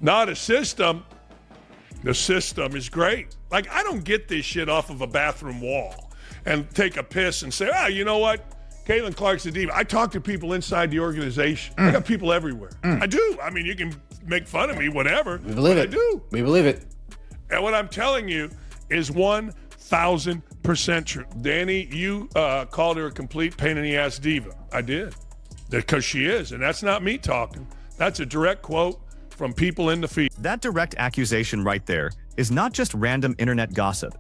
Not a system. The system is great. Like, I don't get this shit off of a bathroom wall and take a piss and say, you know what? Caitlin Clark's a diva. I talk to people inside the organization. I got people everywhere. I do. I mean, you can make fun of me, whatever. We believe it. I do. We believe it. And what I'm telling you is 1,000% true. Danny, you called her a complete pain in the ass diva. I did. Because she is. And that's not me talking. That's a direct quote from people in the feed. That direct accusation right there is not just random internet gossip.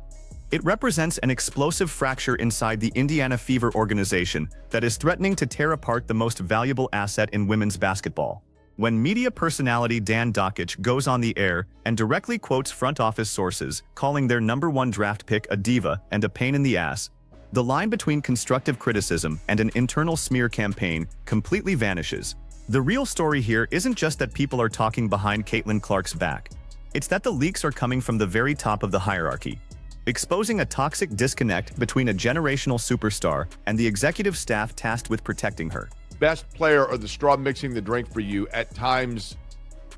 It represents an explosive fracture inside the Indiana Fever organization that is threatening to tear apart the most valuable asset in women's basketball. When media personality Dan Dockich goes on the air and directly quotes front office sources, calling their #1 draft pick a diva and a pain in the ass, the line between constructive criticism and an internal smear campaign completely vanishes. The real story here isn't just that people are talking behind Caitlin Clark's back. It's that the leaks are coming from the very top of the hierarchy, exposing a toxic disconnect between a generational superstar and the executive staff tasked with protecting her. Best player or the straw mixing the drink for you at times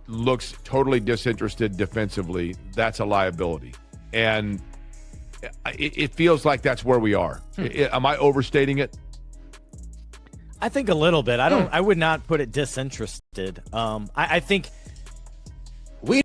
looks totally disinterested defensively. That's a liability. And it feels like that's where we are. Am I overstating it? I think a little bit. I would not put it disinterested. I think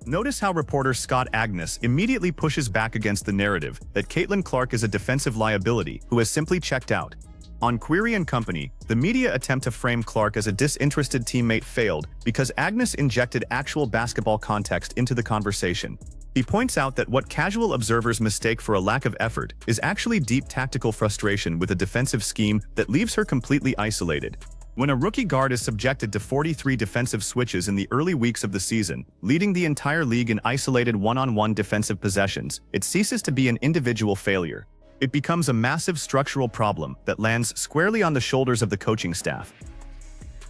Notice how reporter Scott Agnes immediately pushes back against the narrative that Caitlin Clark is a defensive liability who has simply checked out. On Query and Company, the media attempt to frame Clark as a disinterested teammate failed because Agnes injected actual basketball context into the conversation. He points out that what casual observers mistake for a lack of effort is actually deep tactical frustration with a defensive scheme that leaves her completely isolated. When a rookie guard is subjected to 43 defensive switches in the early weeks of the season, leading the entire league in isolated one-on-one defensive possessions, it ceases to be an individual failure. It becomes a massive structural problem that lands squarely on the shoulders of the coaching staff.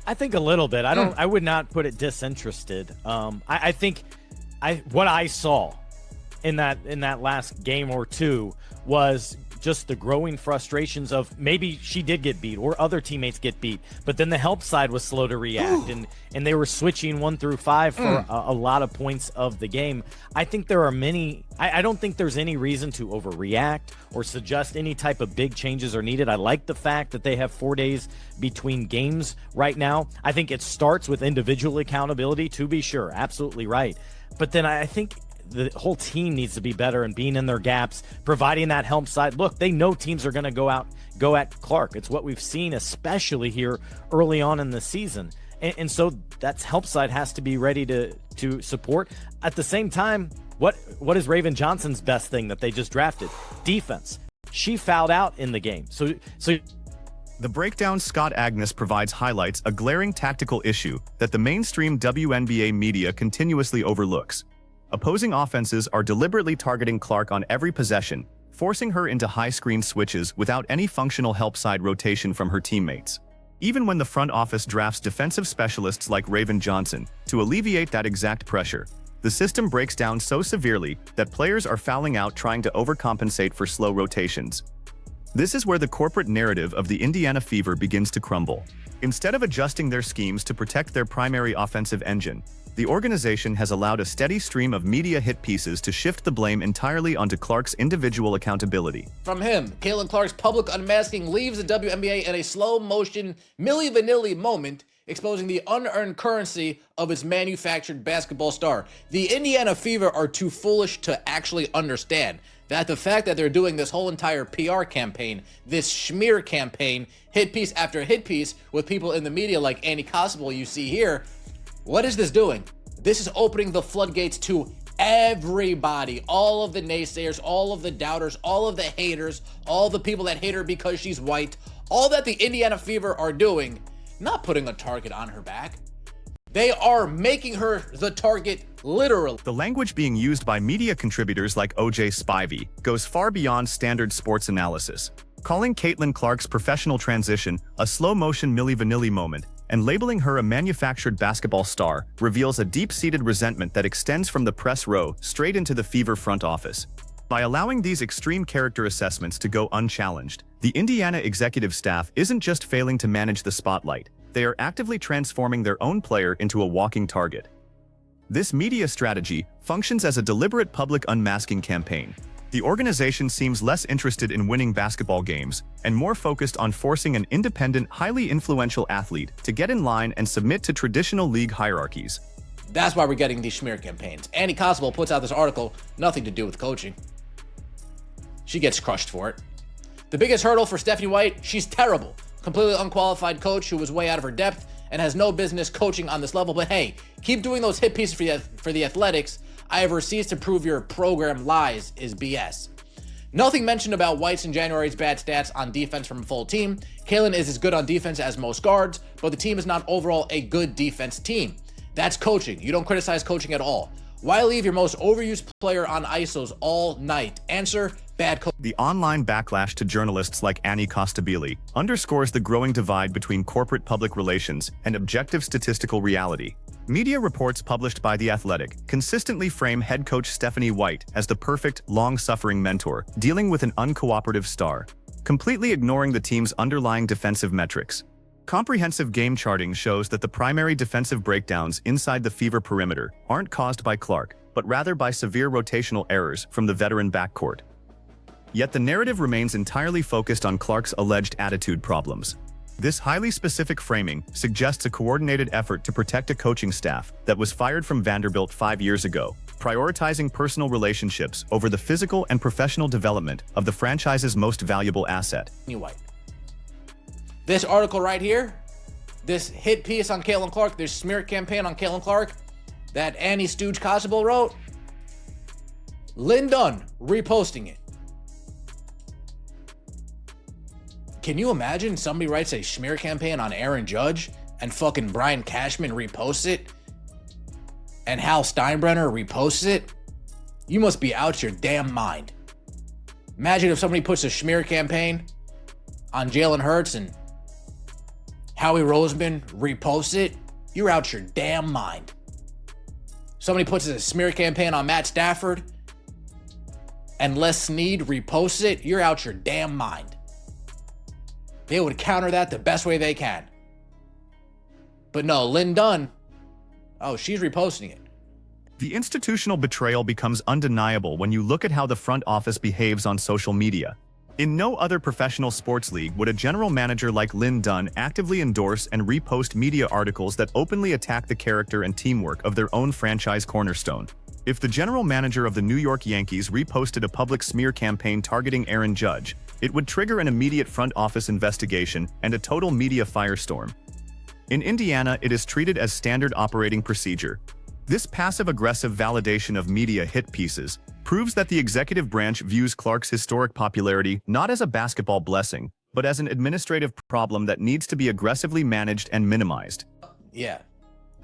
I think a little bit. I would not put it disinterested. I think what I saw in that last game or two was just the growing frustrations of maybe she did get beat or other teammates get beat, but then the help side was slow to react and they were switching 1 through 5 for a lot of points of the game. I think there are many. I don't think there's any reason to overreact or suggest any type of big changes are needed. I like the fact that they have 4 days between games right now. I think it starts with individual accountability, to be sure, absolutely right. But then I think the whole team needs to be better and being in their gaps, providing that help side. Look, they know teams are going to go at Clark. It's what we've seen, especially here early on in the season. And so that help side has to be ready to support. At the same time, what is Raven Johnson's best thing that they just drafted? Defense. She fouled out in the game. So the breakdown Scott Agnes provides highlights a glaring tactical issue that the mainstream WNBA media continuously overlooks. Opposing offenses are deliberately targeting Clark on every possession, forcing her into high screen switches without any functional help side rotation from her teammates. Even when the front office drafts defensive specialists like Raven Johnson to alleviate that exact pressure, the system breaks down so severely that players are fouling out trying to overcompensate for slow rotations. This is where the corporate narrative of the Indiana Fever begins to crumble. Instead of adjusting their schemes to protect their primary offensive engine, the organization has allowed a steady stream of media hit pieces to shift the blame entirely onto Clark's individual accountability. From him, Caitlin Clark's public unmasking leaves the WNBA in a slow-motion, Milli Vanilli moment, exposing the unearned currency of its manufactured basketball star. The Indiana Fever are too foolish to actually understand that the fact that they're doing this whole entire PR campaign, this schmear campaign, hit piece after hit piece with people in the media like Annie Constable you see here, what is this doing? This is opening the floodgates to everybody, all of the naysayers, all of the doubters, all of the haters, all the people that hate her because she's white, all that the Indiana Fever are doing, not putting a target on her back. They are making her the target, literally. The language being used by media contributors like OJ Spivey goes far beyond standard sports analysis, calling Caitlin Clark's professional transition a slow-motion Milli Vanilli moment and labeling her a manufactured basketball star reveals a deep-seated resentment that extends from the press row straight into the Fever front office. By allowing these extreme character assessments to go unchallenged, the Indiana executive staff isn't just failing to manage the spotlight, they are actively transforming their own player into a walking target. This media strategy functions as a deliberate public unmasking campaign. The organization seems less interested in winning basketball games and more focused on forcing an independent, highly influential athlete to get in line and submit to traditional league hierarchies. That's why we're getting these smear campaigns. Annie Constable puts out this article, nothing to do with coaching. She gets crushed for it. The biggest hurdle for Stephanie White, she's terrible. Completely unqualified coach who was way out of her depth and has no business coaching on this level. But hey, keep doing those hit pieces for the Athletics. I have receipts to prove your program lies is BS. Nothing mentioned about White's in January's bad stats on defense from a full team. Kaylin is as good on defense as most guards, but the team is not overall a good defense team. That's coaching. You don't criticize coaching at all. Why leave your most overused player on ISOs all night? Answer, bad coaching. The online backlash to journalists like Annie Costabile underscores the growing divide between corporate public relations and objective statistical reality. Media reports published by The Athletic consistently frame head coach Stephanie White as the perfect, long-suffering mentor dealing with an uncooperative star, completely ignoring the team's underlying defensive metrics. Comprehensive game charting shows that the primary defensive breakdowns inside the Fever perimeter aren't caused by Clark, but rather by severe rotational errors from the veteran backcourt. Yet the narrative remains entirely focused on Clark's alleged attitude problems. This highly specific framing suggests a coordinated effort to protect a coaching staff that was fired from Vanderbilt 5 years ago, prioritizing personal relationships over the physical and professional development of the franchise's most valuable asset. White. This article right here, this hit piece on Caitlin Clark, this smear campaign on Caitlin Clark that Annie Stooge Constable wrote, Lynn Dunn reposting it. Can you imagine somebody writes a smear campaign on Aaron Judge and fucking Brian Cashman reposts it and Hal Steinbrenner reposts it? You must be out your damn mind. Imagine if somebody puts a smear campaign on Jalen Hurts and Howie Roseman reposts it. You're out your damn mind. Somebody puts a smear campaign on Matt Stafford and Les Snead reposts it. You're out your damn mind. They would counter that the best way they can. But no, Lynn Dunn, oh, she's reposting it. The institutional betrayal becomes undeniable when you look at how the front office behaves on social media. In no other professional sports league would a general manager like Lynn Dunn actively endorse and repost media articles that openly attack the character and teamwork of their own franchise cornerstone. If the general manager of the New York Yankees reposted a public smear campaign targeting Aaron Judge, it would trigger an immediate front office investigation and a total media firestorm. In Indiana, it is treated as standard operating procedure. This passive-aggressive validation of media hit pieces proves that the executive branch views Clark's historic popularity not as a basketball blessing, but as an administrative problem that needs to be aggressively managed and minimized. Yeah.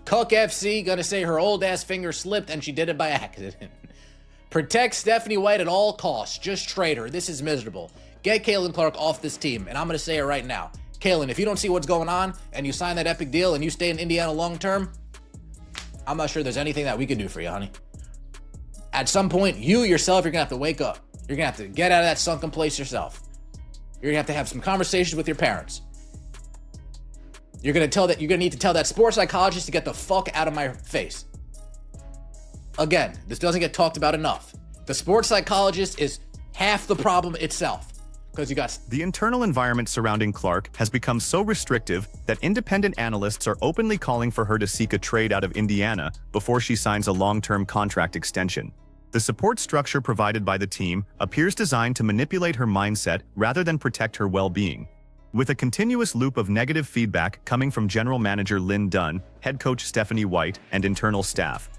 Cuck FC gonna say her old ass finger slipped and she did it by accident. Protect Stephanie White at all costs. Just trade her. This is miserable. Get Caitlin Clark off this team. And I'm gonna say it right now. Caitlin, if you don't see what's going on and you sign that epic deal and you stay in Indiana long term, I'm not sure there's anything that we can do for you, honey. At some point, you yourself, you're gonna have to wake up. You're gonna have to get out of that sunken place yourself. You're gonna have to have some conversations with your parents. You're gonna need to tell that sports psychologist to get the fuck out of my face. Again, this doesn't get talked about enough. The sports psychologist is half the problem itself. Because you got the internal environment surrounding Clark has become so restrictive that independent analysts are openly calling for her to seek a trade out of Indiana before she signs a long-term contract extension. The support structure provided by the team appears designed to manipulate her mindset rather than protect her well-being. With a continuous loop of negative feedback coming from general manager Lynn Dunn, head coach Stephanie White, and internal staff,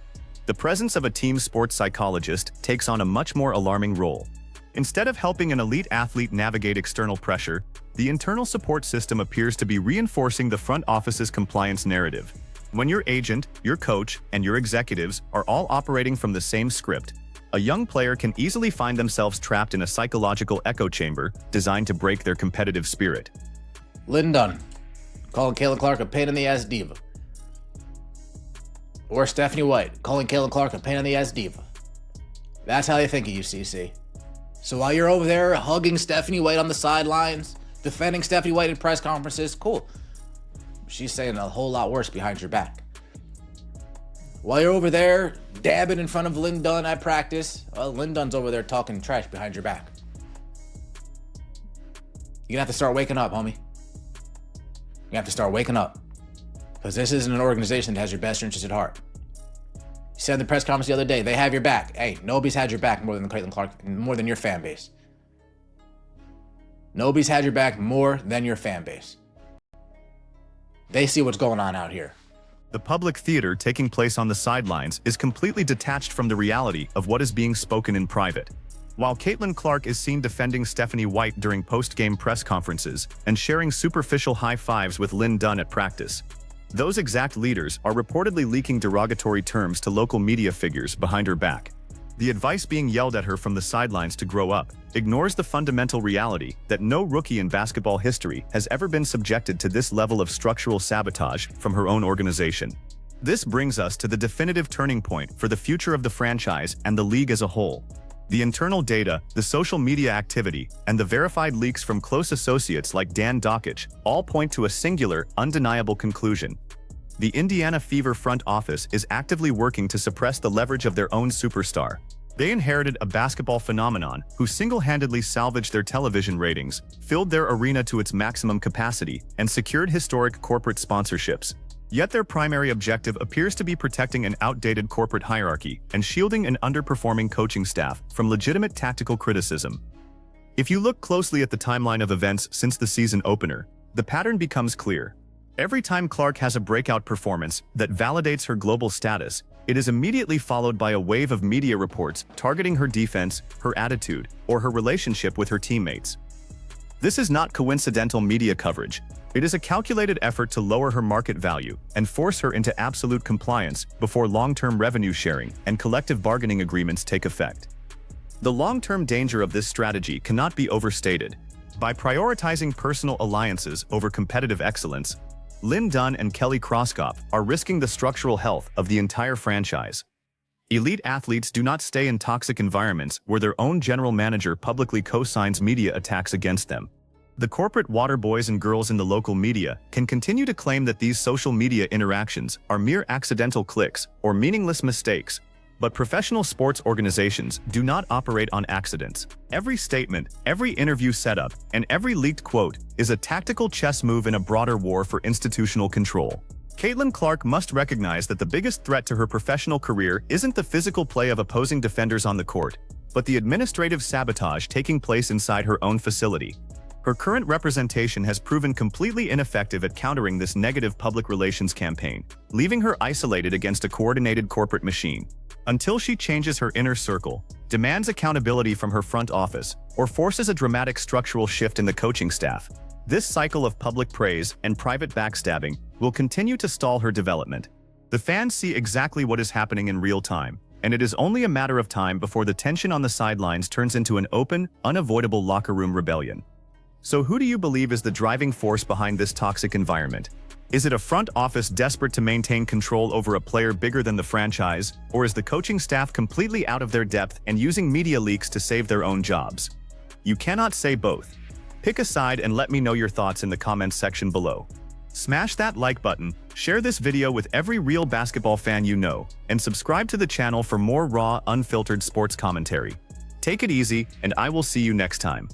the presence of a team sports psychologist takes on a much more alarming role. Instead of helping an elite athlete navigate external pressure, the internal support system appears to be reinforcing the front office's compliance narrative. When your agent, your coach, and your executives are all operating from the same script, a young player can easily find themselves trapped in a psychological echo chamber designed to break their competitive spirit. Lynn Dunn, calling Caitlin Clark a pain in the ass diva. Or Stephanie White, calling Caitlin Clark a pain in the ass diva. That's how they think of you, CC. So while you're over there hugging Stephanie White on the sidelines, defending Stephanie White in press conferences, cool. She's saying a whole lot worse behind your back. While you're over there dabbing in front of Lynn Dunn at practice, well, Lynn Dunn's over there talking trash behind your back. You're gonna have to start waking up, homie. You have to start waking up. Because this isn't an organization that has your best interest at heart. You said in the press conference the other day, they have your back. Hey, nobody's had your back more than Caitlin Clark, more than your fan base. Nobody's had your back more than your fan base. They see what's going on out here. The public theater taking place on the sidelines is completely detached from the reality of what is being spoken in private. While Caitlin Clark is seen defending Stephanie White during post-game press conferences and sharing superficial high fives with Lynn Dunn at practice, those exact leaders are reportedly leaking derogatory terms to local media figures behind her back. The advice being yelled at her from the sidelines to grow up ignores the fundamental reality that no rookie in basketball history has ever been subjected to this level of structural sabotage from her own organization. This brings us to the definitive turning point for the future of the franchise and the league as a whole. The internal data, the social media activity, and the verified leaks from close associates like Dan Dockich all point to a singular, undeniable conclusion. The Indiana Fever front office is actively working to suppress the leverage of their own superstar. They inherited a basketball phenomenon who single-handedly salvaged their television ratings, filled their arena to its maximum capacity, and secured historic corporate sponsorships. Yet their primary objective appears to be protecting an outdated corporate hierarchy and shielding an underperforming coaching staff from legitimate tactical criticism. If you look closely at the timeline of events since the season opener, the pattern becomes clear. Every time Clark has a breakout performance that validates her global status, it is immediately followed by a wave of media reports targeting her defense, her attitude, or her relationship with her teammates. This is not coincidental media coverage. It is a calculated effort to lower her market value and force her into absolute compliance before long-term revenue sharing and collective bargaining agreements take effect. The long-term danger of this strategy cannot be overstated. By prioritizing personal alliances over competitive excellence, Lynn Dunn and Kelly Krauskopf are risking the structural health of the entire franchise. Elite athletes do not stay in toxic environments where their own general manager publicly co-signs media attacks against them. The corporate water boys and girls in the local media can continue to claim that these social media interactions are mere accidental clicks or meaningless mistakes, but professional sports organizations do not operate on accidents. Every statement, every interview setup, and every leaked quote is a tactical chess move in a broader war for institutional control. Caitlin Clark must recognize that the biggest threat to her professional career isn't the physical play of opposing defenders on the court, but the administrative sabotage taking place inside her own facility. Her current representation has proven completely ineffective at countering this negative public relations campaign, leaving her isolated against a coordinated corporate machine. Until she changes her inner circle, demands accountability from her front office, or forces a dramatic structural shift in the coaching staff, this cycle of public praise and private backstabbing will continue to stall her development. The fans see exactly what is happening in real time, and it is only a matter of time before the tension on the sidelines turns into an open, unavoidable locker room rebellion. So who do you believe is the driving force behind this toxic environment? Is it a front office desperate to maintain control over a player bigger than the franchise, or is the coaching staff completely out of their depth and using media leaks to save their own jobs? You cannot say both. Pick a side and let me know your thoughts in the comments section below. Smash that like button, share this video with every real basketball fan you know, and subscribe to the channel for more raw, unfiltered sports commentary. Take it easy, and I will see you next time.